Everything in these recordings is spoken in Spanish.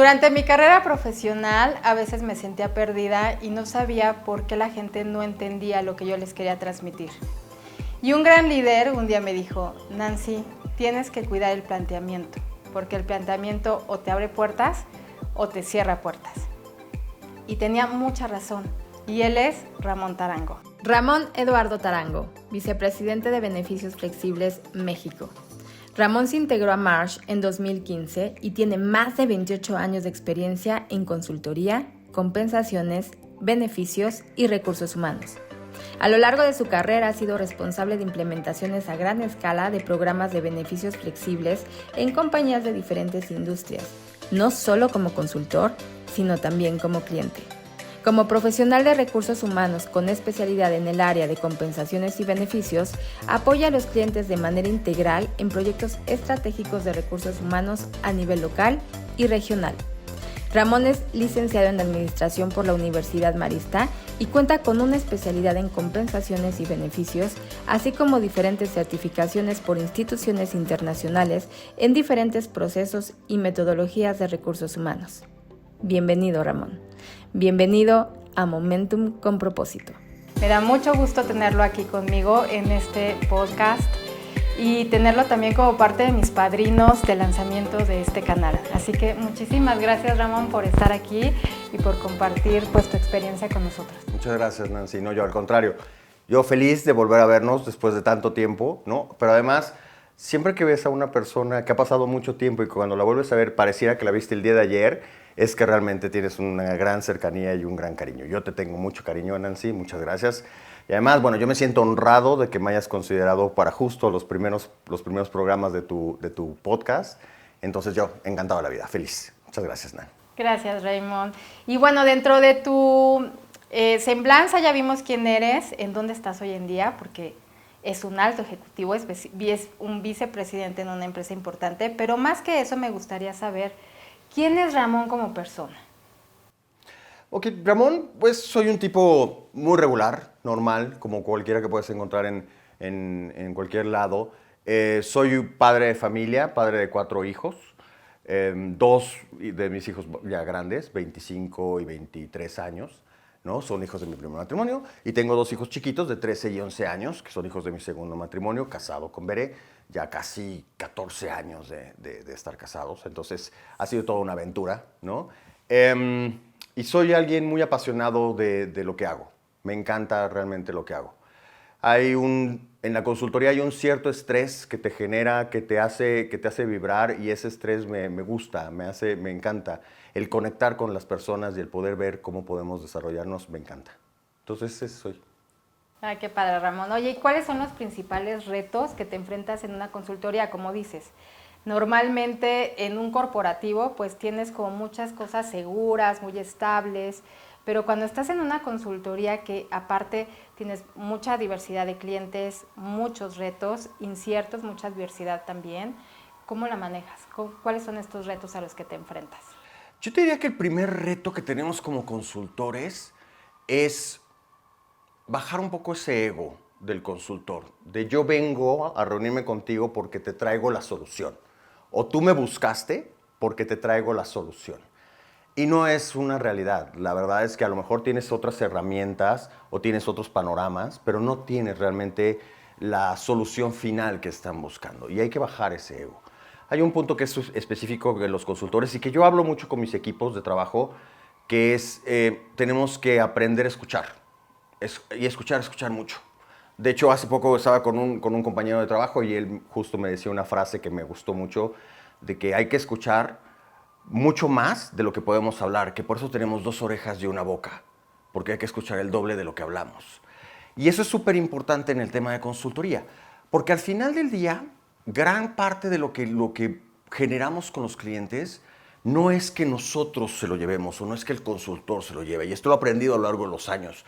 Durante mi carrera profesional a veces me sentía perdida y no sabía por qué la gente no entendía lo que yo les quería transmitir. Y un gran líder un día me dijo, Nancy, tienes que cuidar el planteamiento, porque el planteamiento o te abre puertas o te cierra puertas. Y tenía mucha razón, y él es Ramón Tarango. Ramón Eduardo Tarango, vicepresidente de Beneficios Flexibles México. Ramón se integró a Marsh en 2015 y tiene más de 28 años de experiencia en consultoría, compensaciones, beneficios y recursos humanos. A lo largo de su carrera ha sido responsable de implementaciones a gran escala de programas de beneficios flexibles en compañías de diferentes industrias, no solo como consultor, sino también como cliente. Como profesional de recursos humanos con especialidad en el área de compensaciones y beneficios, apoya a los clientes de manera integral en proyectos estratégicos de recursos humanos a nivel local y regional. Ramón es licenciado en Administración por la Universidad Marista y cuenta con una especialidad en compensaciones y beneficios, así como diferentes certificaciones por instituciones internacionales en diferentes procesos y metodologías de recursos humanos. Bienvenido, Ramón. Bienvenido a Momentum con Propósito. Me da mucho gusto tenerlo aquí conmigo en este podcast y tenerlo también como parte de mis padrinos de lanzamiento de este canal. Así que muchísimas gracias, Ramón, por estar aquí y por compartir tu experiencia con nosotros. Muchas gracias, Nancy. No, yo al contrario. Yo feliz de volver a vernos después de tanto tiempo, ¿no? Pero además, siempre que ves a una persona que ha pasado mucho tiempo y cuando la vuelves a ver pareciera que la viste el día de ayer, es que realmente tienes una gran cercanía y un gran cariño. Yo te tengo mucho cariño, Nancy, muchas gracias. Y además, bueno, yo me siento honrado de que me hayas considerado para justo los primeros programas de tu podcast. Entonces yo, encantado de la vida, feliz. Muchas gracias, Nan. Gracias, Raymond. Y bueno, dentro de tu semblanza ya vimos quién eres, en dónde estás hoy en día, porque es un alto ejecutivo, es un vicepresidente en una empresa importante, pero más que eso me gustaría saber, ¿quién es Ramón como persona? Ok, Ramón, pues soy un tipo muy regular, normal, como cualquiera que puedes encontrar en cualquier lado. Soy padre de familia, padre de 4 hijos. 2 de mis hijos ya grandes, 25 y 23 años, ¿no? Son hijos de mi primer matrimonio. Y tengo 2 hijos chiquitos de 13 y 11 años, que son hijos de mi segundo matrimonio, casado con Veré, ya casi 14 años de estar casados. Entonces ha sido toda una aventura, ¿no? Y soy alguien muy apasionado de lo que hago. Me encanta realmente lo que hago. En la consultoría hay un cierto estrés que te genera, que te hace vibrar, y ese estrés me gusta, me encanta. El conectar con las personas y el poder ver cómo podemos desarrollarnos, me encanta. Entonces, ese soy. Ay, qué padre, Ramón. Oye, ¿y cuáles son los principales retos que te enfrentas en una consultoría? Como dices, normalmente en un corporativo pues tienes como muchas cosas seguras, muy estables, pero cuando estás en una consultoría que aparte tienes mucha diversidad de clientes, muchos retos, inciertos, mucha adversidad también, ¿cómo la manejas? ¿Cuáles son estos retos a los que te enfrentas? Yo te diría que el primer reto que tenemos como consultores es bajar un poco ese ego del consultor, de yo vengo a reunirme contigo porque te traigo la solución, o tú me buscaste porque te traigo la solución. Y no es una realidad. La verdad es que a lo mejor tienes otras herramientas o tienes otros panoramas, pero no tienes realmente la solución final que están buscando. Y hay que bajar ese ego. Hay un punto que es específico de los consultores y que yo hablo mucho con mis equipos de trabajo, que es tenemos que aprender a escuchar. Y escuchar mucho. De hecho, hace poco estaba con un compañero de trabajo y él justo me decía una frase que me gustó mucho, de que hay que escuchar mucho más de lo que podemos hablar, que por eso tenemos 2 orejas y una boca, porque hay que escuchar el doble de lo que hablamos. Y eso es súper importante en el tema de consultoría, porque al final del día, gran parte de lo que generamos con los clientes no es que nosotros se lo llevemos o no es que el consultor se lo lleve, y esto lo he aprendido a lo largo de los años,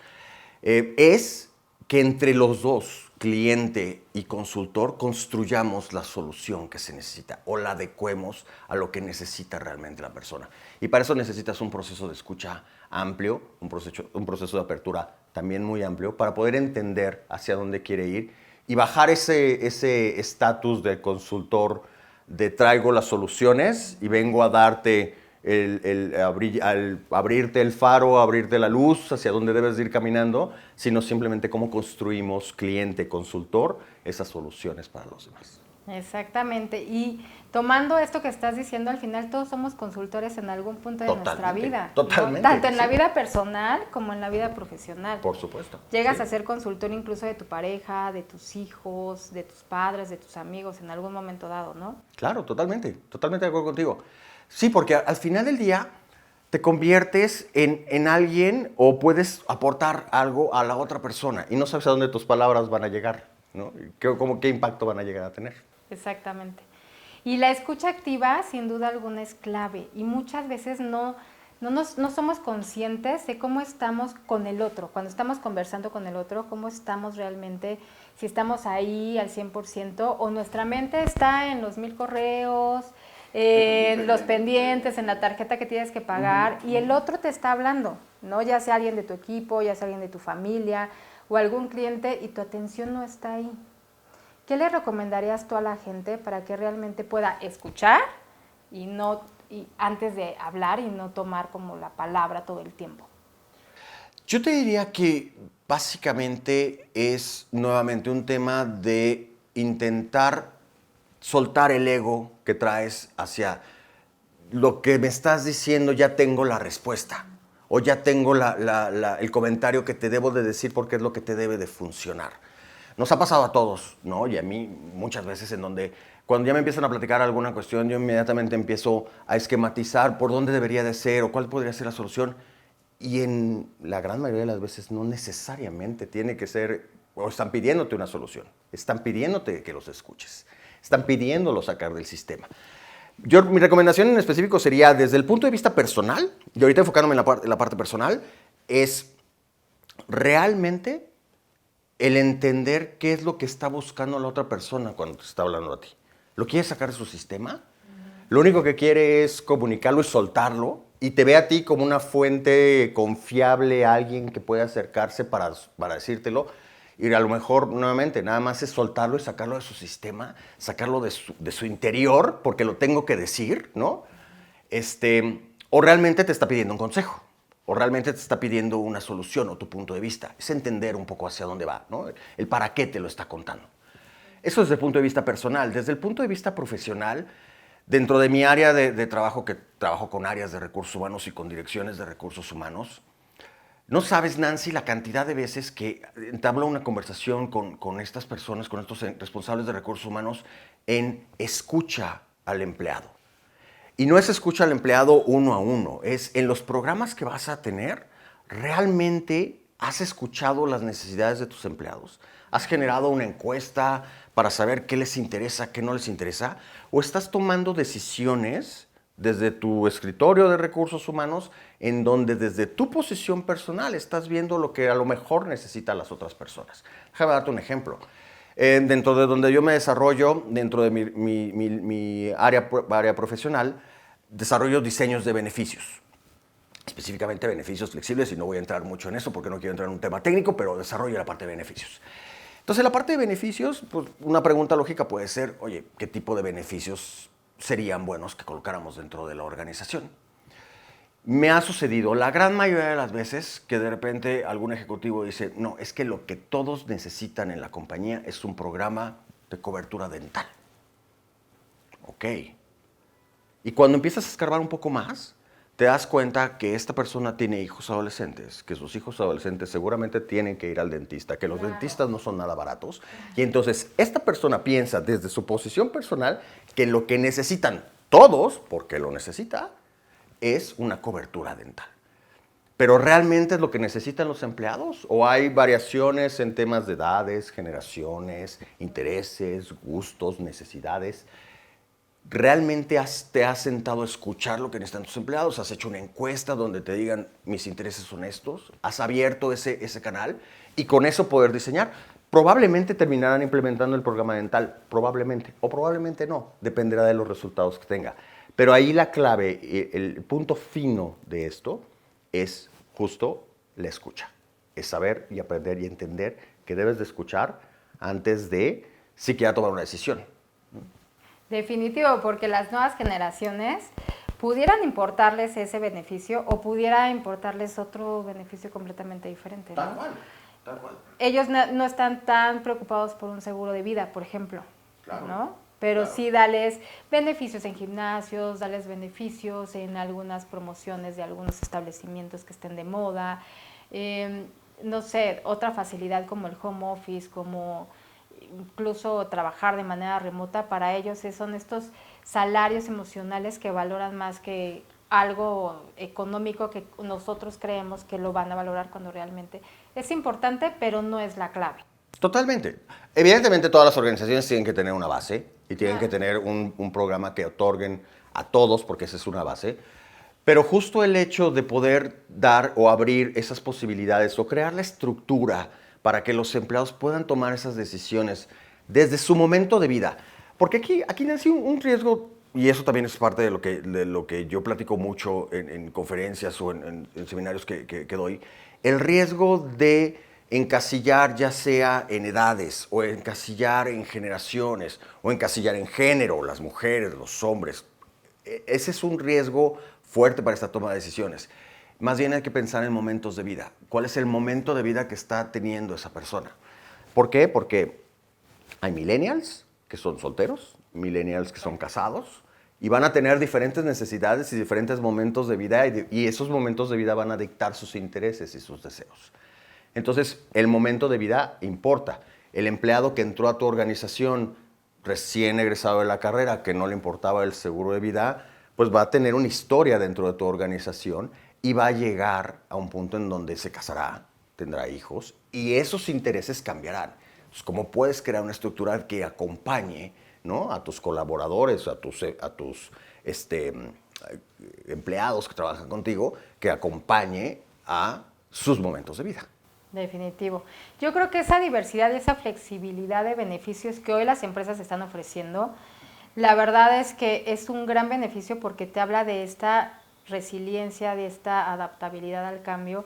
es que entre los dos, cliente y consultor, construyamos la solución que se necesita o la adecuemos a lo que necesita realmente la persona. Y para eso necesitas un proceso de escucha amplio, un proceso de apertura también muy amplio, para poder entender hacia dónde quiere ir y bajar ese estatus de consultor de traigo las soluciones y vengo a darte al abrirte el faro, abrirte la luz hacia donde debes ir caminando, sino simplemente cómo construimos cliente, consultor, esas soluciones para los demás. Exactamente. Y tomando esto que estás diciendo, al final todos somos consultores en algún punto de nuestra vida. Totalmente. ¿No? Tanto en la vida personal como en la vida profesional. Por supuesto. Llegas sí. a ser consultor incluso de tu pareja, de tus hijos, de tus padres, de tus amigos en algún momento dado, ¿no? Claro, totalmente de acuerdo contigo. Sí, porque al final del día te conviertes en alguien o puedes aportar algo a la otra persona y no sabes a dónde tus palabras van a llegar, ¿no? ¿Qué impacto van a llegar a tener? Exactamente. Y la escucha activa, sin duda alguna, es clave. Y muchas veces no somos conscientes de cómo estamos con el otro. Cuando estamos conversando con el otro, cómo estamos realmente, si estamos ahí al 100% o nuestra mente está en los 1000 correos, en los pendientes, en la tarjeta que tienes que pagar, y el otro te está hablando, ¿no? Ya sea alguien de tu equipo, ya sea alguien de tu familia o algún cliente, y tu atención no está ahí. ¿Qué le recomendarías tú a la gente para que realmente pueda escuchar y antes de hablar y no tomar como la palabra todo el tiempo? Yo te diría que básicamente es nuevamente un tema de intentar soltar el ego que traes hacia lo que me estás diciendo, ya tengo la respuesta o ya tengo el comentario que te debo de decir porque es lo que te debe de funcionar. Nos ha pasado a todos, ¿no? Y a mí muchas veces en donde cuando ya me empiezan a platicar alguna cuestión, yo inmediatamente empiezo a esquematizar por dónde debería de ser o cuál podría ser la solución. Y en la gran mayoría de las veces no necesariamente tiene que ser, o están pidiéndote una solución, están pidiéndote que los escuches, están pidiéndolo sacar del sistema. Mi recomendación en específico sería desde el punto de vista personal, y ahorita enfocándome en la parte personal, es realmente el entender qué es lo que está buscando la otra persona cuando te está hablando a ti. ¿Lo quiere sacar de su sistema? Lo único que quiere es comunicarlo y soltarlo y te ve a ti como una fuente confiable, alguien que puede acercarse para decírtelo. Y a lo mejor, nuevamente, nada más es soltarlo y sacarlo de su sistema, sacarlo de su interior, porque lo tengo que decir, ¿no? O realmente te está pidiendo un consejo. O realmente te está pidiendo una solución o tu punto de vista. Es entender un poco hacia dónde va, ¿no? El para qué te lo está contando. Eso desde el punto de vista personal. Desde el punto de vista profesional, dentro de mi área de trabajo, que trabajo con áreas de recursos humanos y con direcciones de recursos humanos, no sabes, Nancy, la cantidad de veces que entablo una conversación con estas personas, con estos responsables de recursos humanos, en escucha al empleado. Y no es escucha al empleado uno a uno, es en los programas que vas a tener, ¿realmente has escuchado las necesidades de tus empleados? ¿Has generado una encuesta para saber qué les interesa, qué no les interesa? ¿O estás tomando decisiones desde tu escritorio de recursos humanos en donde desde tu posición personal estás viendo lo que a lo mejor necesitan las otras personas? Déjame darte un ejemplo. Dentro de donde yo me desarrollo, dentro de mi área profesional, desarrollo diseños de beneficios, específicamente beneficios flexibles, y no voy a entrar mucho en eso porque no quiero entrar en un tema técnico, pero desarrollo la parte de beneficios. Entonces, la parte de beneficios, pues una pregunta lógica puede ser, oye, ¿qué tipo de beneficios serían buenos que colocáramos dentro de la organización? Me ha sucedido la gran mayoría de las veces que de repente algún ejecutivo dice, no, es que lo que todos necesitan en la compañía es un programa de cobertura dental. Ok. Y cuando empiezas a escarbar un poco más, te das cuenta que esta persona tiene hijos adolescentes, que sus hijos adolescentes seguramente tienen que ir al dentista, que los dentistas no son nada baratos. Y entonces esta persona piensa desde su posición personal que lo que necesitan todos, porque lo necesita, es una cobertura dental. ¿Pero realmente es lo que necesitan los empleados? ¿O hay variaciones en temas de edades, generaciones, intereses, gustos, necesidades? ¿Realmente te has sentado a escuchar lo que necesitan tus empleados? ¿Has hecho una encuesta donde te digan mis intereses son estos? ¿Has abierto ese canal? Y con eso poder diseñar. Probablemente terminarán implementando el programa dental, probablemente, o probablemente no, dependerá de los resultados que tenga. Pero ahí la clave, el punto fino de esto es justo la escucha. Es saber y aprender y entender que debes de escuchar antes de siquiera tomar una decisión. Definitivo, porque las nuevas generaciones pudieran importarles ese beneficio o pudiera importarles otro beneficio completamente diferente, ¿no? Tal cual, tal cual. Ellos no están tan preocupados por un seguro de vida, por ejemplo, Claro, ¿no? Pero claro. sí dales beneficios en gimnasios, dales beneficios en algunas promociones de algunos establecimientos que estén de moda, no sé, otra facilidad como el home office, como incluso trabajar de manera remota, para ellos son estos salarios emocionales que valoran más que algo económico que nosotros creemos que lo van a valorar cuando realmente es importante, pero no es la clave. Totalmente. Evidentemente todas las organizaciones tienen que tener una base y tienen que tener un programa que otorguen a todos, porque esa es una base. Pero justo el hecho de poder dar o abrir esas posibilidades o crear la estructura para que los empleados puedan tomar esas decisiones desde su momento de vida. Porque aquí nace un riesgo, y eso también es parte de lo que yo platico mucho en conferencias o en seminarios que doy, el riesgo de encasillar ya sea en edades o encasillar en generaciones o encasillar en género, las mujeres, los hombres. Ese es un riesgo fuerte para esta toma de decisiones. Más bien hay que pensar en momentos de vida. ¿Cuál es el momento de vida que está teniendo esa persona? ¿Por qué? Porque hay millennials que son solteros, millennials que son casados, y van a tener diferentes necesidades y diferentes momentos de vida, y esos momentos de vida van a dictar sus intereses y sus deseos. Entonces, el momento de vida importa. El empleado que entró a tu organización recién egresado de la carrera, que no le importaba el seguro de vida, pues va a tener una historia dentro de tu organización y va a llegar a un punto en donde se casará, tendrá hijos, y esos intereses cambiarán. Entonces, ¿cómo puedes crear una estructura que acompañe, ¿no?, a tus colaboradores, a tus empleados que trabajan contigo, que acompañe a sus momentos de vida? Definitivo. Yo creo que esa diversidad y esa flexibilidad de beneficios que hoy las empresas están ofreciendo, la verdad es que es un gran beneficio porque te habla de esta resiliencia, de esta adaptabilidad al cambio,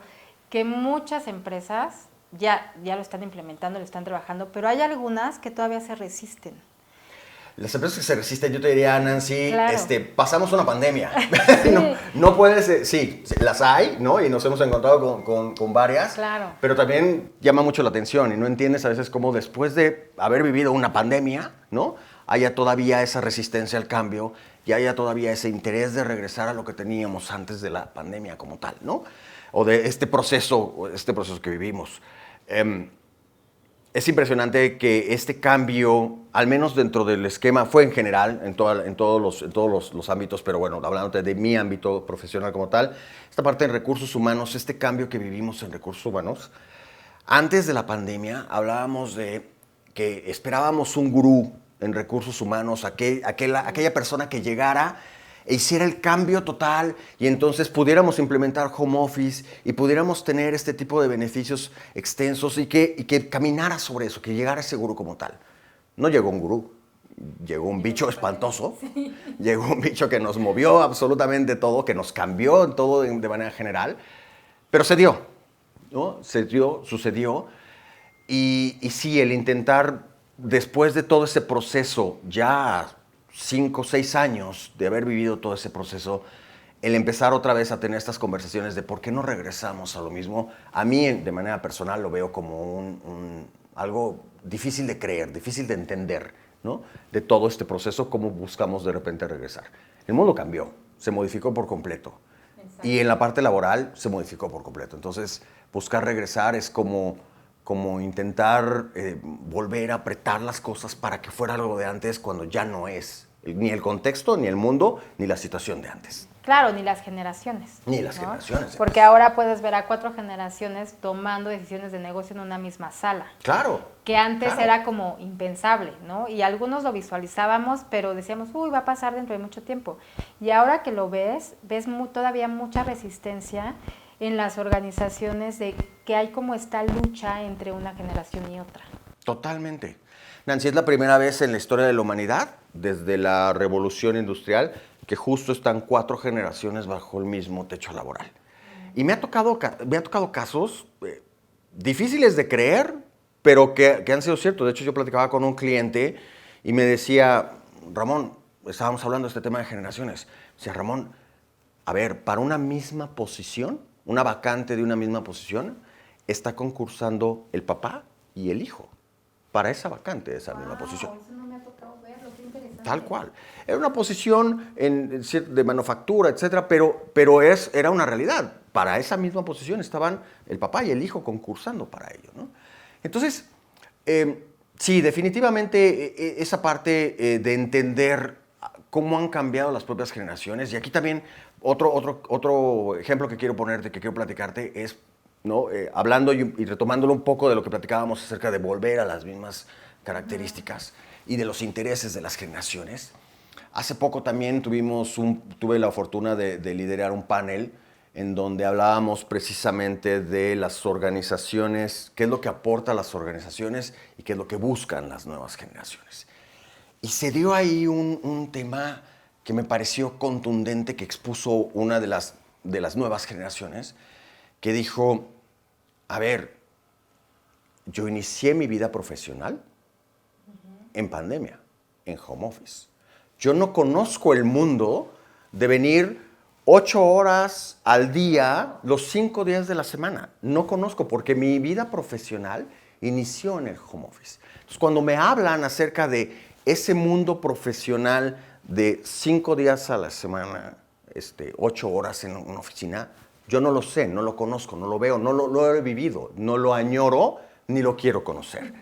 que muchas empresas ya lo están implementando, lo están trabajando, pero hay algunas que todavía se resisten. Las empresas que se resisten, yo te diría, Nancy, Claro. Pasamos una pandemia. Sí. no puedes, sí, las hay, ¿no? Y nos hemos encontrado con varias. Claro. Pero también llama mucho la atención y no entiendes a veces cómo después de haber vivido una pandemia, ¿no?, haya todavía esa resistencia al cambio y haya todavía ese interés de regresar a lo que teníamos antes de la pandemia como tal, ¿no? O de este proceso que vivimos. Es impresionante que este cambio, al menos dentro del esquema, fue en general, en todos los ámbitos, pero bueno, hablándote de mi ámbito profesional como tal, esta parte en recursos humanos, este cambio que vivimos en recursos humanos, antes de la pandemia hablábamos de que esperábamos un gurú en recursos humanos, aquella persona que llegara e hiciera el cambio total y entonces pudiéramos implementar home office y pudiéramos tener este tipo de beneficios extensos y que caminara sobre eso, que llegara ese gurú como tal. No llegó un gurú, llegó un bicho espantoso, llegó un bicho que nos movió absolutamente todo, que nos cambió en todo de manera general, pero se dio, ¿no? Sucedió. Y sí, el intentar, después de todo ese proceso, ya 5 o 6 años de haber vivido todo ese proceso, el empezar otra vez a tener estas conversaciones de por qué no regresamos a lo mismo, a mí de manera personal lo veo como algo difícil de creer, difícil de entender, ¿no?, de todo este proceso, cómo buscamos de repente regresar. El mundo cambió, se modificó por completo. Exacto. Y en la parte laboral se modificó por completo. Entonces, buscar regresar es como intentar volver a apretar las cosas para que fuera algo de antes cuando ya no es ni el contexto, ni el mundo, ni la situación de antes. Claro, ni las generaciones. Ni las ¿no? generaciones. Porque ahora puedes ver a 4 generaciones tomando decisiones de negocio en una misma sala. Claro. Que antes era como impensable, ¿no? Y algunos lo visualizábamos, pero decíamos, uy, va a pasar dentro de mucho tiempo. Y ahora que lo ves todavía mucha resistencia en las organizaciones de que hay como esta lucha entre una generación y otra. Totalmente. Nancy, es la primera vez en la historia de la humanidad, desde la revolución industrial, que justo están 4 generaciones bajo el mismo techo laboral. Y me ha tocado casos difíciles de creer, pero que han sido ciertos. De hecho, yo platicaba con un cliente y me decía, Ramón, estábamos hablando de este tema de generaciones, decía, Ramón, a ver, para una misma posición, una vacante de una misma posición, está concursando el papá y el hijo para esa vacante de esa misma posición. Eso no me ha tocado verlo, qué interesante. Tal cual. Era una posición de manufactura, etcétera, pero era una realidad. Para esa misma posición estaban el papá y el hijo concursando para ello, ¿no? Entonces, sí, definitivamente esa parte de entender cómo han cambiado las propias generaciones. Y aquí también otro ejemplo que quiero ponerte, que quiero platicarte, es, ¿no? Hablando y retomándolo un poco de lo que platicábamos acerca de volver a las mismas características y de los intereses de las generaciones. Hace poco también tuve la fortuna de liderar un panel en donde hablábamos precisamente de las organizaciones, qué es lo que aporta a las organizaciones y qué es lo que buscan las nuevas generaciones. Y se dio ahí un tema que me pareció contundente, que expuso una de las nuevas generaciones, que dijo, a ver, yo inicié mi vida profesional en pandemia, en home office. Yo no conozco el mundo de venir 8 horas al día, los 5 días de la semana. No conozco, porque mi vida profesional inició en el home office. Entonces, cuando me hablan acerca de ese mundo profesional de 5 días a la semana, 8 horas en una oficina, yo no lo sé, no lo conozco, no lo veo, no lo he vivido, no lo añoro, ni lo quiero conocer.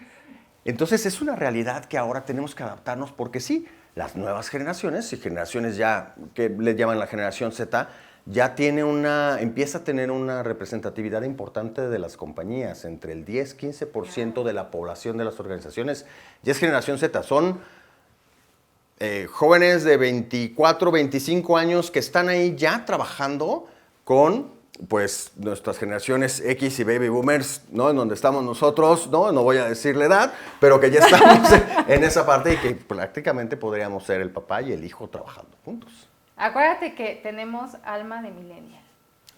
Entonces es una realidad que ahora tenemos que adaptarnos, porque sí, las nuevas generaciones, y generaciones ya que le llaman la generación Z, ya empieza a tener una representatividad importante de las compañías. Entre el 10-15% de la población de las organizaciones ya es generación Z. Son jóvenes de 24, 25 años que están ahí ya trabajando con, pues, nuestras generaciones X y Baby Boomers, ¿no? En donde estamos nosotros, ¿no? No voy a decir la edad, pero que ya estamos en esa parte y que prácticamente podríamos ser el papá y el hijo trabajando juntos. Acuérdate que tenemos alma de millennial.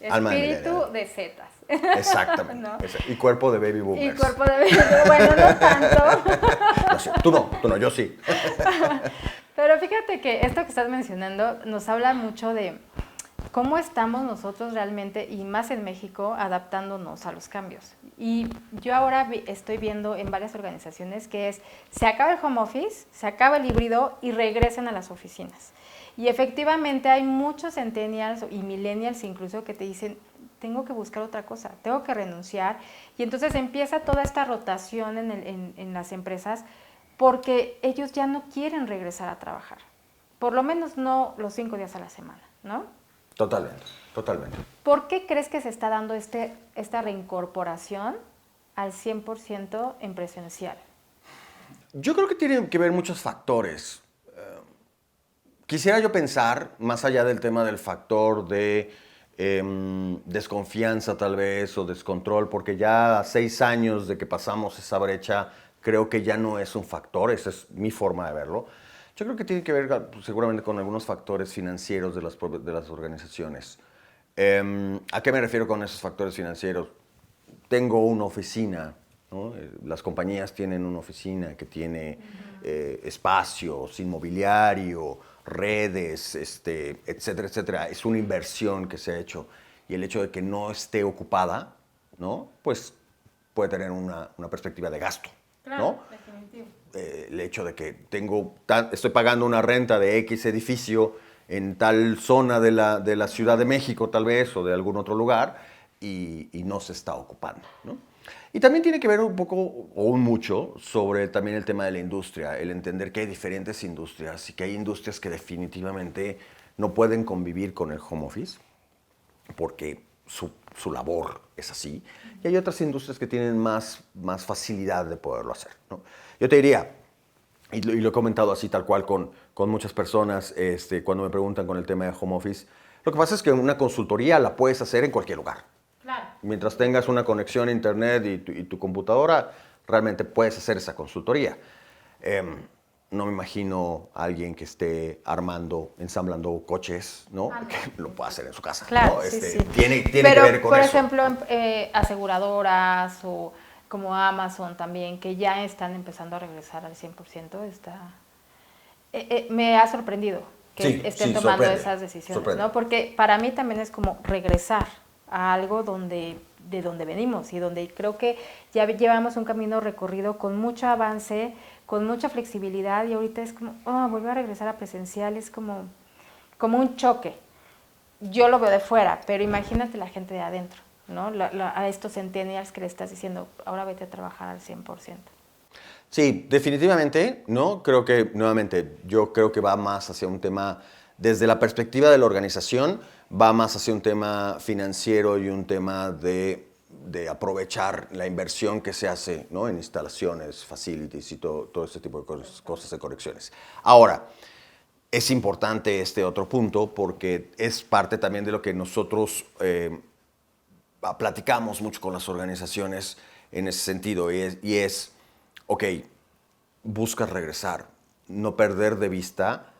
Alma de Espíritu millennial. de Zetas. Exactamente. ¿No? Y cuerpo de Baby Boomers. Y cuerpo de baby. Bueno, no tanto. No sé, tú no, yo sí. Pero fíjate que esto que estás mencionando nos habla mucho de cómo estamos nosotros realmente, y más en México, adaptándonos a los cambios. Y yo ahora estoy viendo en varias organizaciones que se acaba el home office, se acaba el híbrido y regresan a las oficinas. Y efectivamente hay muchos centennials y millennials incluso que te dicen, tengo que buscar otra cosa, tengo que renunciar. Y entonces empieza toda esta rotación en las empresas, porque ellos ya no quieren regresar a trabajar. Por lo menos no los 5 días a la semana, ¿no? Totalmente, totalmente. ¿Por qué crees que se está dando esta reincorporación al 100% en presencial? Yo creo que tienen que ver muchos factores. Quisiera yo pensar, más allá del tema del factor de desconfianza tal vez o descontrol, porque ya a 6 años de que pasamos esa brecha, creo que ya no es un factor, esa es mi forma de verlo. Yo creo que tiene que ver seguramente con algunos factores financieros de las organizaciones. ¿A qué me refiero con esos factores financieros? Tengo una oficina, ¿no? Las compañías tienen una oficina que tiene espacios, inmobiliario, redes, etcétera, etcétera. Es una inversión que se ha hecho, y el hecho de que no esté ocupada, ¿no? Pues puede tener una perspectiva de gasto, Claro, ¿no? definitivo. El hecho de que estoy pagando una renta de X edificio en tal zona de la Ciudad de México tal vez, o de algún otro lugar, y no se está ocupando, ¿no? Y también tiene que ver un poco o un mucho sobre también el tema de la industria, el entender que hay diferentes industrias y que hay industrias que definitivamente no pueden convivir con el home office porque su labor es así, y hay otras industrias que tienen más facilidad de poderlo hacer, ¿no? Yo te diría, y lo he comentado así tal cual con muchas personas cuando me preguntan con el tema de home office, lo que pasa es que una consultoría la puedes hacer en cualquier lugar. Claro. Mientras tengas una conexión a internet y tu computadora, realmente puedes hacer esa consultoría. No me imagino a alguien que esté ensamblando coches, ¿no? Que lo pueda hacer en su casa. Claro, ¿no? sí, sí. Tiene que Pero, ver con por eso. ejemplo, aseguradoras o como Amazon también, que ya están empezando a regresar al 100%, me ha sorprendido. que Sí, estén sí, tomando sorprende, esas decisiones, sorprende. ¿no? Porque para mí también es como regresar a algo de donde venimos y donde creo que ya llevamos un camino recorrido con mucho avance, con mucha flexibilidad y ahorita es como, volver a regresar a presencial es como un choque. Yo lo veo de fuera, pero imagínate la gente de adentro, ¿no? A estos centennials que le estás diciendo, ahora vete a trabajar al 100%. Sí, definitivamente, ¿no? Creo que, nuevamente, yo creo que va más hacia un tema, desde la perspectiva de la organización, va más hacia un tema financiero y un tema de aprovechar la inversión que se hace, ¿no? En instalaciones, facilities y todo este tipo de cosas de correcciones. Ahora, es importante este otro punto porque es parte también de lo que nosotros platicamos mucho con las organizaciones en ese sentido y es, ok, buscas regresar, no perder de vista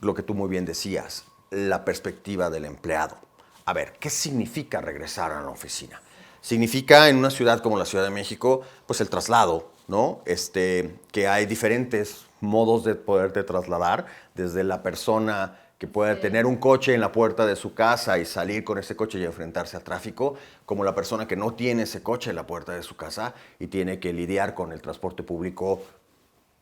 lo que tú muy bien decías, la perspectiva del empleado. A ver, ¿qué significa regresar a la oficina? Significa en una ciudad como la Ciudad de México, pues el traslado, ¿no? Que hay diferentes modos de poderte trasladar, desde la persona que puede tener un coche en la puerta de su casa y salir con ese coche y enfrentarse al tráfico, como la persona que no tiene ese coche en la puerta de su casa y tiene que lidiar con el transporte público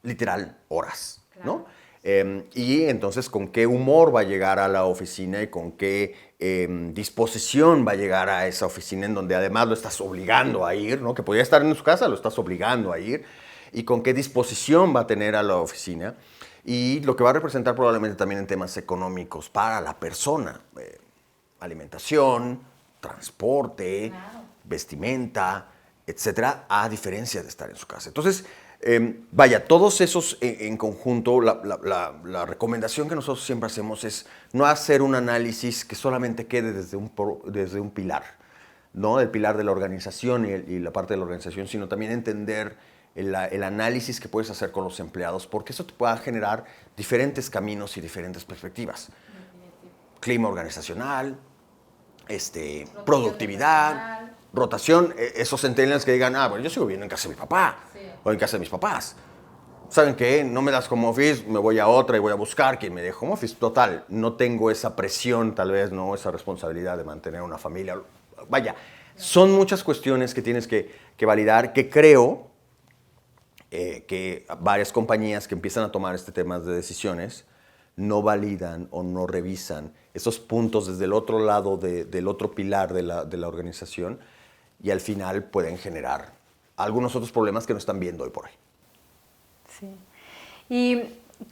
literal horas, claro. ¿No? Y entonces con qué humor va a llegar a la oficina y con qué disposición va a llegar a esa oficina en donde además lo estás obligando a ir, ¿no? Que podría estar en su casa, lo estás obligando a ir, y con qué disposición va a tener a la oficina y lo que va a representar probablemente también en temas económicos para la persona, alimentación, transporte, claro, vestimenta, etcétera, a diferencia de estar en su casa. Entonces, vaya, todos esos en conjunto, la recomendación que nosotros siempre hacemos es no hacer un análisis que solamente quede desde un pilar, ¿no? El pilar de la organización y la parte de la organización, sino también entender el análisis que puedes hacer con los empleados, porque eso te puede generar diferentes caminos y diferentes perspectivas. Clima organizacional, productividad, rotación, esos centennials que digan, bueno, yo sigo viviendo en casa de mi papá, sí, o en casa de mis papás. ¿Saben qué? No me das home office, me voy a otra y voy a buscar quien me dé home office. Total, no tengo esa presión, tal vez, no esa responsabilidad de mantener una familia. Vaya, son muchas cuestiones que tienes que validar, que creo que varias compañías que empiezan a tomar este tema de decisiones no validan o no revisan esos puntos desde el otro lado del otro pilar de la organización y al final pueden generar algunos otros problemas que no están viendo hoy por hoy. Sí. ¿Y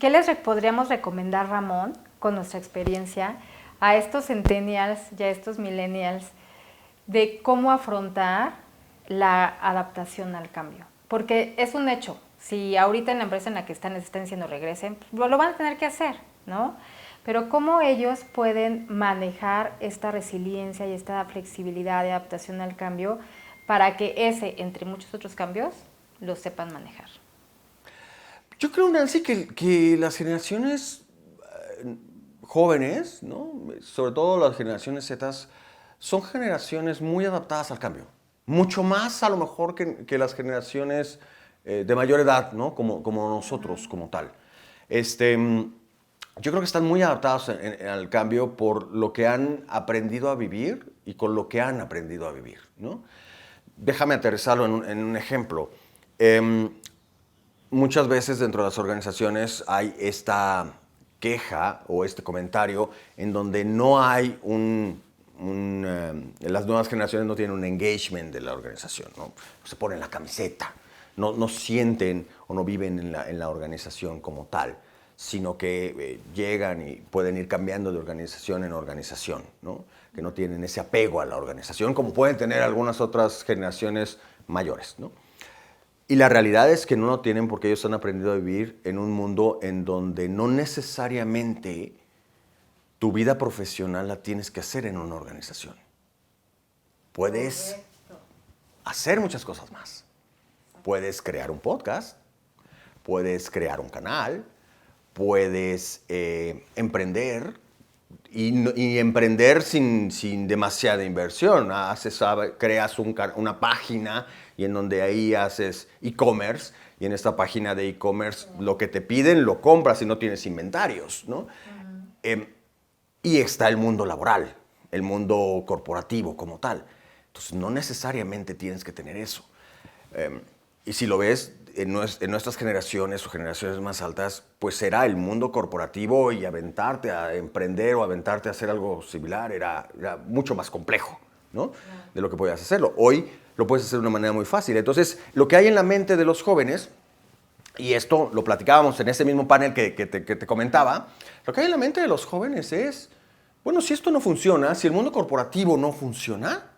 qué les podríamos recomendar, Ramón, con nuestra experiencia, a estos centennials y a estos millennials de cómo afrontar la adaptación al cambio? Porque es un hecho, si ahorita en la empresa en la que están les están diciendo regresen, lo van a tener que hacer, ¿no? Pero cómo ellos pueden manejar esta resiliencia y esta flexibilidad de adaptación al cambio para que ese, entre muchos otros cambios, lo sepan manejar. Yo creo, Nancy, que las generaciones jóvenes, ¿no? Sobre todo las generaciones Z, son generaciones muy adaptadas al cambio. Mucho más a lo mejor que las generaciones de mayor edad, ¿no? Como nosotros, como tal. Yo creo que están muy adaptados al cambio por lo que han aprendido a vivir y con lo que han aprendido a vivir, ¿no? Déjame aterrizarlo en un ejemplo. Muchas veces dentro de las organizaciones hay esta queja o este comentario en donde no hay las nuevas generaciones no tienen un engagement de la organización, ¿no? Se ponen la camiseta, no sienten o no viven en la organización como tal, sino que llegan y pueden ir cambiando de organización en organización, ¿no? Que no tienen ese apego a la organización como pueden tener algunas otras generaciones mayores, ¿no? Y la realidad es que no lo tienen porque ellos han aprendido a vivir en un mundo en donde no necesariamente tu vida profesional la tienes que hacer en una organización. Puedes hacer muchas cosas más. Puedes crear un podcast, puedes crear un canal, puedes emprender y emprender sin demasiada inversión. Creas una página y en donde ahí haces e-commerce y en esta página de e-commerce lo que te piden lo compras y no tienes inventarios, ¿no? Y está el mundo laboral, el mundo corporativo como tal. Entonces, no necesariamente tienes que tener eso. Y si lo ves, en nuestras generaciones o generaciones más altas, pues será el mundo corporativo y aventarte a emprender o aventarte a hacer algo similar era mucho más complejo, ¿no? De lo que podías hacerlo. Hoy lo puedes hacer de una manera muy fácil. Entonces, lo que hay en la mente de los jóvenes, y esto lo platicábamos en ese mismo panel que te comentaba, lo que hay en la mente de los jóvenes es, bueno, si esto no funciona, si el mundo corporativo no funciona,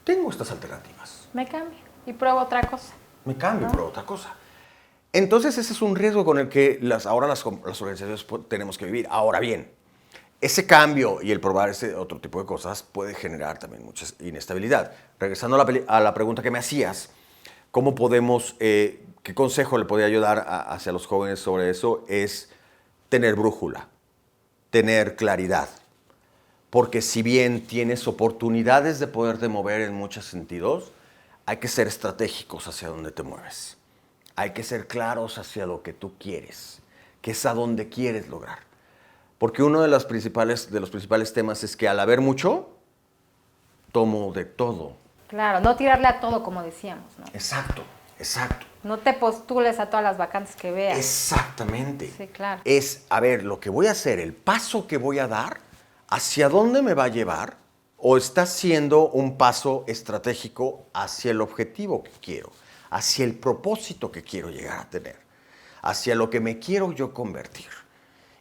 tengo estas alternativas. Me cambio y pruebo otra cosa. Me cambio por otra cosa. Entonces, ese es un riesgo con el que ahora las organizaciones tenemos que vivir. Ahora bien, ese cambio y el probar ese otro tipo de cosas puede generar también mucha inestabilidad. Regresando a la pregunta que me hacías, ¿cómo podemos, qué consejo le podría ayudar hacia los jóvenes sobre eso? Es tener brújula, tener claridad. Porque si bien tienes oportunidades de poderte mover en muchos sentidos, hay que ser estratégicos hacia dónde te mueves. Hay que ser claros hacia lo que tú quieres, que es a dónde quieres lograr. Porque uno de los principales temas es que al haber mucho, tomo de todo. Claro, no tirarle a todo, como decíamos, ¿no? Exacto. No te postules a todas las vacantes que veas. Exactamente. Sí, claro. Es, a ver, lo que voy a hacer, el paso que voy a dar, ¿hacia dónde me va a llevar? ¿O está siendo un paso estratégico hacia el objetivo que quiero, hacia el propósito que quiero llegar a tener, hacia lo que me quiero yo convertir?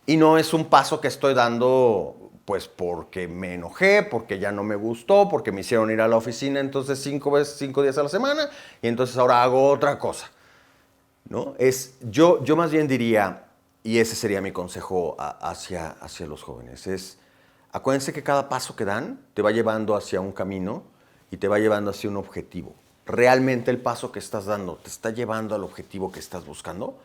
Y no es un paso que estoy dando pues porque me enojé, porque ya no me gustó, porque me hicieron ir a la oficina entonces 5 días a la semana y entonces ahora hago otra cosa, ¿no? Yo más bien diría, y ese sería mi consejo hacia los jóvenes, es acuérdense que cada paso que dan te va llevando hacia un camino y te va llevando hacia un objetivo. ¿Realmente el paso que estás dando te está llevando al objetivo que estás buscando?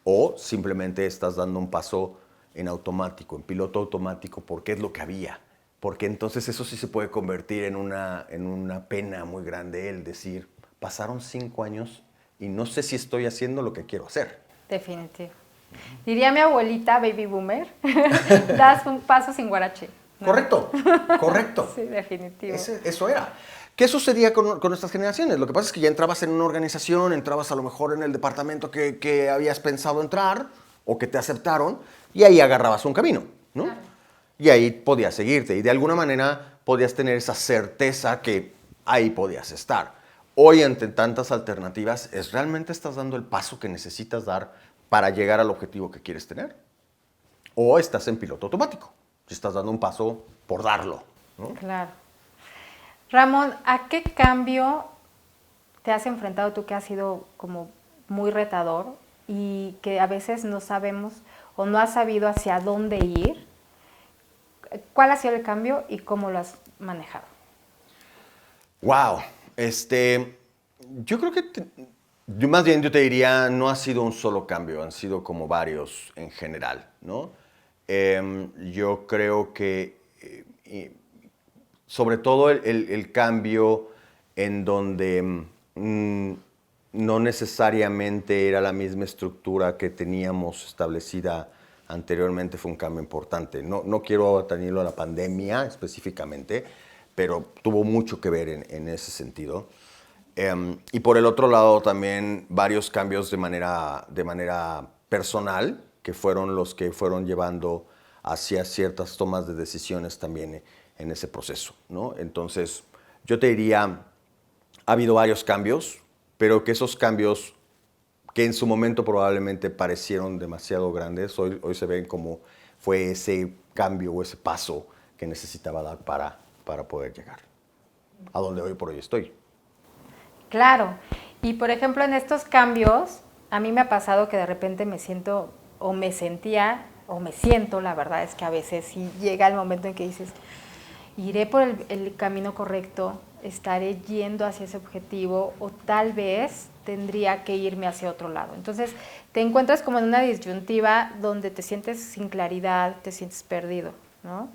¿O simplemente estás dando un paso en automático, en piloto automático, porque es lo que había? Porque entonces eso sí se puede convertir en una pena muy grande el decir, pasaron 5 años y no sé si estoy haciendo lo que quiero hacer. Definitivo. Diría mi abuelita, baby boomer, das un paso sin guarache, ¿no? Correcto. Sí, definitivo. Eso era. ¿Qué sucedía con nuestras generaciones? Lo que pasa es que ya entrabas en una organización, entrabas a lo mejor en el departamento que habías pensado entrar o que te aceptaron y ahí agarrabas un camino, ¿no? Claro. Y ahí podías seguirte y de alguna manera podías tener esa certeza que ahí podías estar. Hoy, ante tantas alternativas, ¿realmente estás dando el paso que necesitas dar para llegar al objetivo que quieres tener? ¿O estás en piloto automático? Si estás dando un paso por darlo, ¿no? Claro. Ramón, ¿a qué cambio te has enfrentado tú que has sido como muy retador y que a veces no sabemos o no has sabido hacia dónde ir? ¿Cuál ha sido el cambio y cómo lo has manejado? Wow, yo creo que más bien yo te diría, no ha sido un solo cambio, han sido como varios en general, ¿no? Yo creo que sobre todo el cambio en donde no necesariamente era la misma estructura que teníamos establecida anteriormente fue un cambio importante. No quiero atañirlo a la pandemia específicamente, pero tuvo mucho que ver en ese sentido. Y por el otro lado también varios cambios de manera personal, que fueron los que fueron llevando hacia ciertas tomas de decisiones también en ese proceso, ¿no? Entonces, yo te diría, ha habido varios cambios, pero que esos cambios que en su momento probablemente parecieron demasiado grandes, hoy se ven como fue ese cambio o ese paso que necesitaba dar para poder llegar a donde hoy por hoy estoy. Claro, y por ejemplo en estos cambios, a mí me ha pasado que de repente me siento o me sentía o me siento, la verdad es que a veces sí llega el momento en que dices, iré por el camino correcto, estaré yendo hacia ese objetivo o tal vez tendría que irme hacia otro lado. Entonces te encuentras como en una disyuntiva donde te sientes sin claridad, te sientes perdido, ¿no?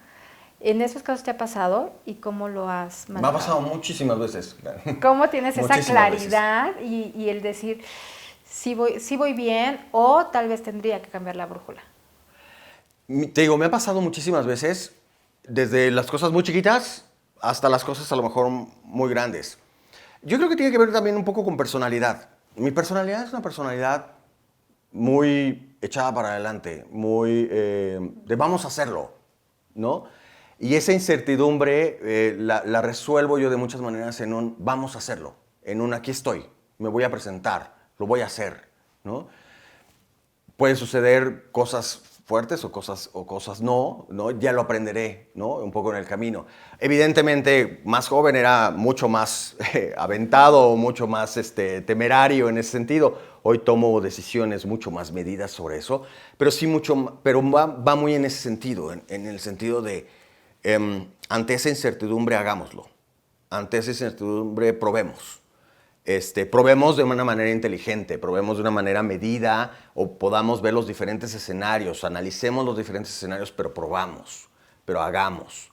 ¿En esos casos te ha pasado y cómo lo has manejado? Me ha pasado muchísimas veces. ¿Cómo tienes esa claridad y el decir, sí voy bien o tal vez tendría que cambiar la brújula? Te digo, me ha pasado muchísimas veces, desde las cosas muy chiquitas hasta las cosas a lo mejor muy grandes. Yo creo que tiene que ver también un poco con personalidad. Mi personalidad es una personalidad muy echada para adelante, muy de vamos a hacerlo, ¿no? Y esa incertidumbre la resuelvo yo de muchas maneras en un vamos a hacerlo, en un aquí estoy, me voy a presentar, lo voy a hacer, ¿no? Pueden suceder cosas fuertes o cosas no, ya lo aprenderé, ¿no? Un poco en el camino. Evidentemente, más joven era mucho más aventado, mucho más temerario en ese sentido. Hoy tomo decisiones mucho más medidas sobre eso, pero sí pero va muy en ese sentido, en el sentido de ante esa incertidumbre hagámoslo, ante esa incertidumbre probemos. Probemos de una manera inteligente, probemos de una manera medida o podamos ver los diferentes escenarios, analicemos los diferentes escenarios, pero probamos, pero hagamos.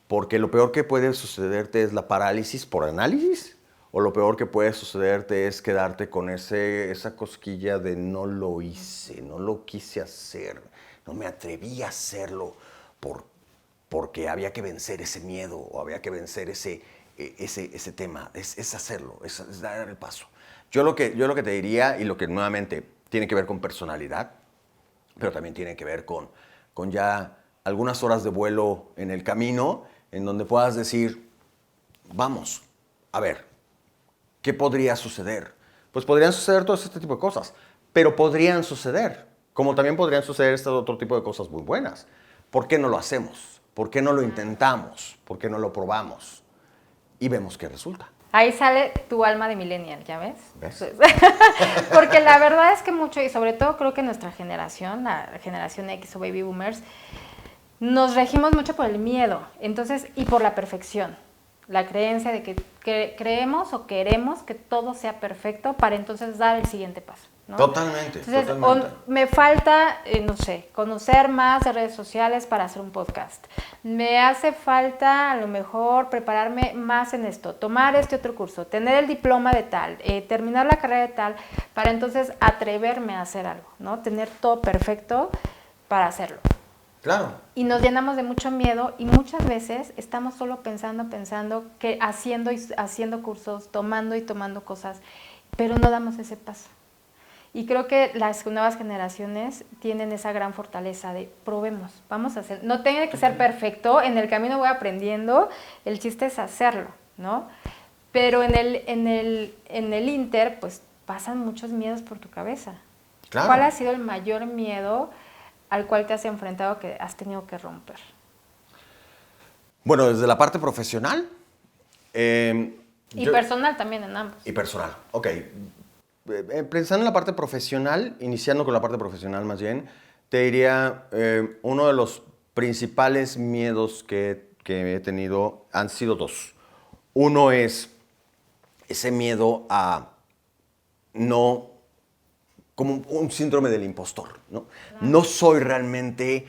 Porque lo peor que puede sucederte es la parálisis por análisis o lo peor que puede sucederte es quedarte con esa cosquilla de no lo hice, no lo quise hacer, no me atreví a hacerlo porque había que vencer ese miedo o había que vencer ese tema, es hacerlo, es dar el paso. Yo lo que te diría, y lo que nuevamente tiene que ver con personalidad, pero también tiene que ver con ya algunas horas de vuelo en el camino, en donde puedas decir, vamos, a ver, ¿qué podría suceder? Pues podrían suceder todo este tipo de cosas, pero podrían suceder, como también podrían suceder este otro tipo de cosas muy buenas. ¿Por qué no lo hacemos? ¿Por qué no lo intentamos? ¿Por qué no lo probamos? Y vemos qué resulta. Ahí sale tu alma de millennial, ¿ya ves? ¿Ves? Porque la verdad es que mucho, y sobre todo creo que nuestra generación, la generación X o Baby Boomers, nos regimos mucho por el miedo, entonces, y por la perfección. La creencia de que creemos o queremos que todo sea perfecto para entonces dar el siguiente paso, ¿no? Totalmente, Entonces, totalmente. me falta, no sé, conocer más de redes sociales para hacer un podcast. Me hace falta, a lo mejor, prepararme más en esto, tomar este otro curso, tener el diploma de tal, terminar la carrera de tal, para entonces atreverme a hacer algo, ¿no? Tener todo perfecto para hacerlo. Claro. Y nos llenamos de mucho miedo y muchas veces estamos solo pensando, que haciendo cursos, tomando cosas, pero no damos ese paso. Y creo que las nuevas generaciones tienen esa gran fortaleza de probemos, vamos a hacer. No tiene que ser perfecto, en el camino voy aprendiendo, el chiste es hacerlo, ¿no? Pero en el inter, pues pasan muchos miedos por tu cabeza. Claro. ¿Cuál ha sido el mayor miedo al cual te has enfrentado que has tenido que romper? Bueno, desde la parte profesional. Y personal también, en ambos. Y personal, ok. Pensando en la parte profesional, iniciando con la parte profesional más bien, te diría, uno de los principales miedos que he tenido han sido dos. Uno es ese miedo a no, como un síndrome del impostor, ¿no? Claro. No soy realmente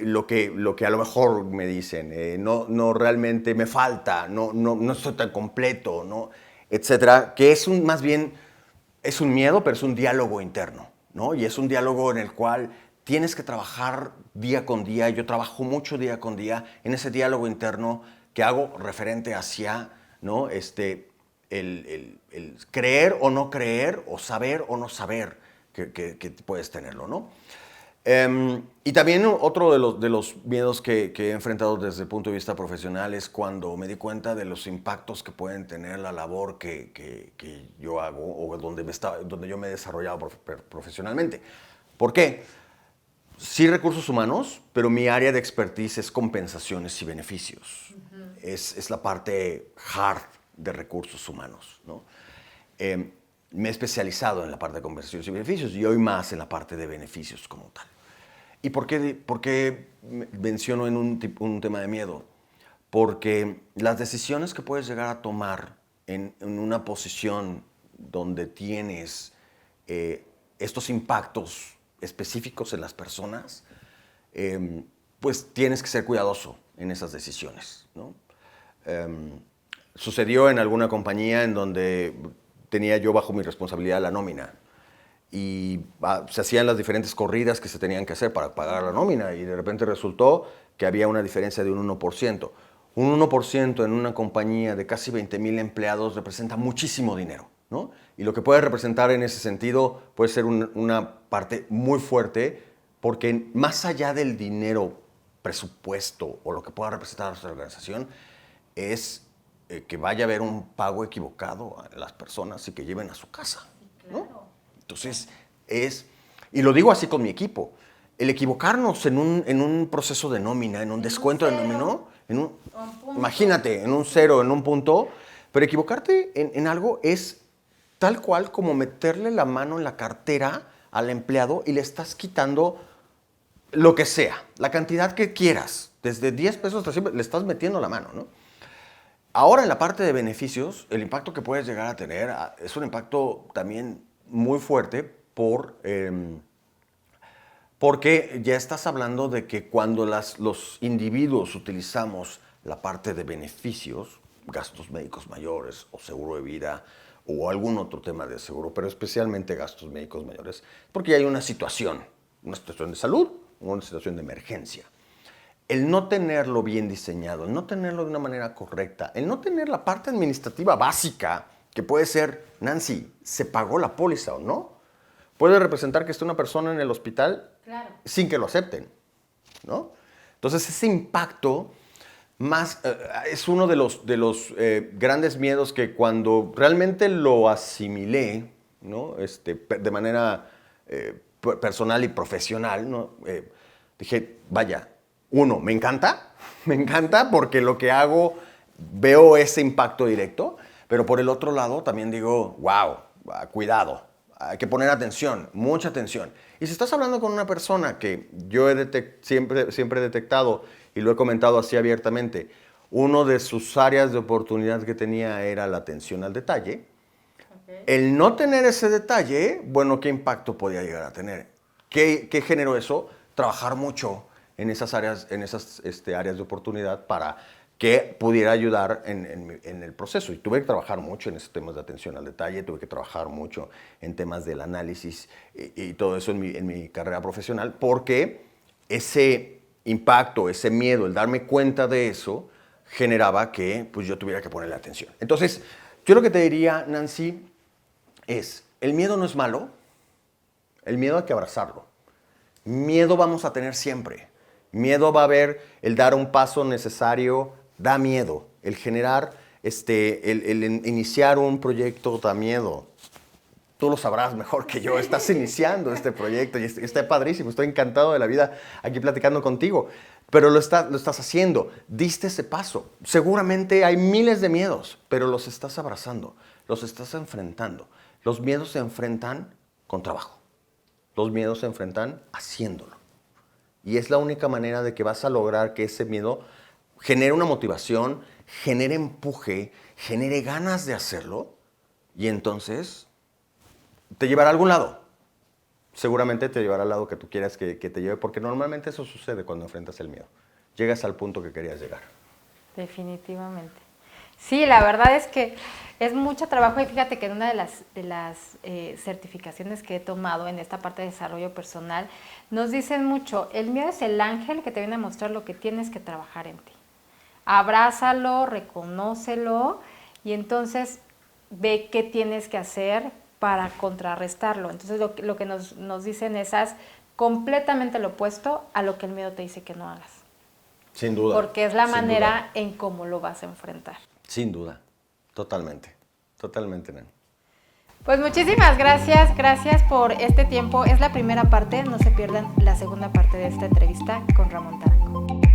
lo que a lo mejor me dicen, no realmente me falta, no estoy tan completo, ¿no? Etcétera, que es más bien, es un miedo, pero es un diálogo interno, ¿no? Y es un diálogo en el cual tienes que trabajar día con día. Yo trabajo mucho día con día en ese diálogo interno que hago referente hacia, ¿no? El creer o no creer, o saber o no saber que puedes tenerlo, ¿no? Y también otro de los miedos que he enfrentado desde el punto de vista profesional es cuando me di cuenta de los impactos que pueden tener la labor que yo hago o donde yo me he desarrollado profesionalmente. ¿Por qué? Sí, recursos humanos, pero mi área de expertise es compensaciones y beneficios. Uh-huh. Es la parte hard de recursos humanos, ¿no? Me he especializado en la parte de compensaciones y beneficios y hoy más en la parte de beneficios como tal. ¿Y por qué menciono en un tema de miedo? Porque las decisiones que puedes llegar a tomar en una posición donde tienes estos impactos específicos en las personas, pues tienes que ser cuidadoso en esas decisiones, ¿no? Sucedió en alguna compañía en donde tenía yo bajo mi responsabilidad la nómina se hacían las diferentes corridas que se tenían que hacer para pagar la nómina y de repente resultó que había una diferencia de un 1%. Un 1% en una compañía de casi 20,000 empleados representa muchísimo dinero, ¿no? Y lo que puede representar en ese sentido puede ser una parte muy fuerte, porque más allá del dinero, presupuesto o lo que pueda representar a nuestra organización, es que vaya a haber un pago equivocado a las personas y que lleven a su casa, ¿no? Claro. Entonces, y lo digo así con mi equipo, el equivocarnos en un proceso de nómina, en un descuento de nómina, imagínate, en un 0, en un punto, pero equivocarte en algo es tal cual como meterle la mano en la cartera al empleado y le estás quitando lo que sea, la cantidad que quieras, desde 10 pesos hasta siempre, le estás metiendo la mano, ¿no? Ahora, en la parte de beneficios, el impacto que puedes llegar a tener es un impacto también muy fuerte porque ya estás hablando de que cuando los individuos utilizamos la parte de beneficios, gastos médicos mayores o seguro de vida o algún otro tema de seguro, pero especialmente gastos médicos mayores, porque ya hay una situación de salud o una situación de emergencia. El no tenerlo bien diseñado, el no tenerlo de una manera correcta, el no tener la parte administrativa básica, que puede ser, Nancy, ¿se pagó la póliza o no? Puede representar que esté una persona en el hospital sin que lo acepten, ¿no? Entonces, ese impacto es uno de los grandes miedos que cuando realmente lo asimilé, ¿no? De manera personal y profesional, ¿no? Dije, vaya, uno, me encanta porque lo que hago, veo ese impacto directo, pero por el otro lado también digo, wow, cuidado, hay que poner atención, mucha atención. Y si estás hablando con una persona que yo siempre he detectado, y lo he comentado así abiertamente, uno de sus áreas de oportunidad que tenía era la atención al detalle. Okay. El no tener ese detalle, bueno, ¿qué impacto podía llegar a tener? ¿Qué generó eso? Trabajar mucho en esas áreas de oportunidad para que pudiera ayudar en el proceso. Y tuve que trabajar mucho en esos temas de atención al detalle, tuve que trabajar mucho en temas del análisis y todo eso en mi carrera profesional, porque ese impacto, ese miedo, el darme cuenta de eso, generaba que pues, yo tuviera que ponerle atención. Entonces, yo lo que te diría, Nancy, es, el miedo no es malo, el miedo hay que abrazarlo. Miedo vamos a tener siempre. Miedo va a haber, el dar un paso necesario da miedo. El generar, el iniciar un proyecto da miedo. Tú lo sabrás mejor que yo. Estás iniciando este proyecto y está padrísimo. Estoy encantado de la vida aquí platicando contigo. Pero lo estás haciendo. Diste ese paso. Seguramente hay miles de miedos, pero los estás abrazando. Los estás enfrentando. Los miedos se enfrentan con trabajo. Los miedos se enfrentan haciéndolo. Y es la única manera de que vas a lograr que ese miedo genere una motivación, genere empuje, genere ganas de hacerlo. Y entonces te llevará a algún lado. Seguramente te llevará al lado que tú quieras que te lleve, porque normalmente eso sucede cuando enfrentas el miedo. Llegas al punto que querías llegar. Definitivamente. Sí, la verdad es que es mucho trabajo y fíjate que en una de las certificaciones que he tomado en esta parte de desarrollo personal, nos dicen mucho, el miedo es el ángel que te viene a mostrar lo que tienes que trabajar en ti. Abrázalo, reconócelo y entonces ve qué tienes que hacer para contrarrestarlo. Entonces lo que nos dicen es completamente lo opuesto a lo que el miedo te dice que no hagas. Sin duda. Porque es la manera en cómo lo vas a enfrentar. Sin duda, totalmente, Nan. Pues muchísimas gracias por este tiempo. Es la primera parte, no se pierdan la segunda parte de esta entrevista con Ramón Tarango.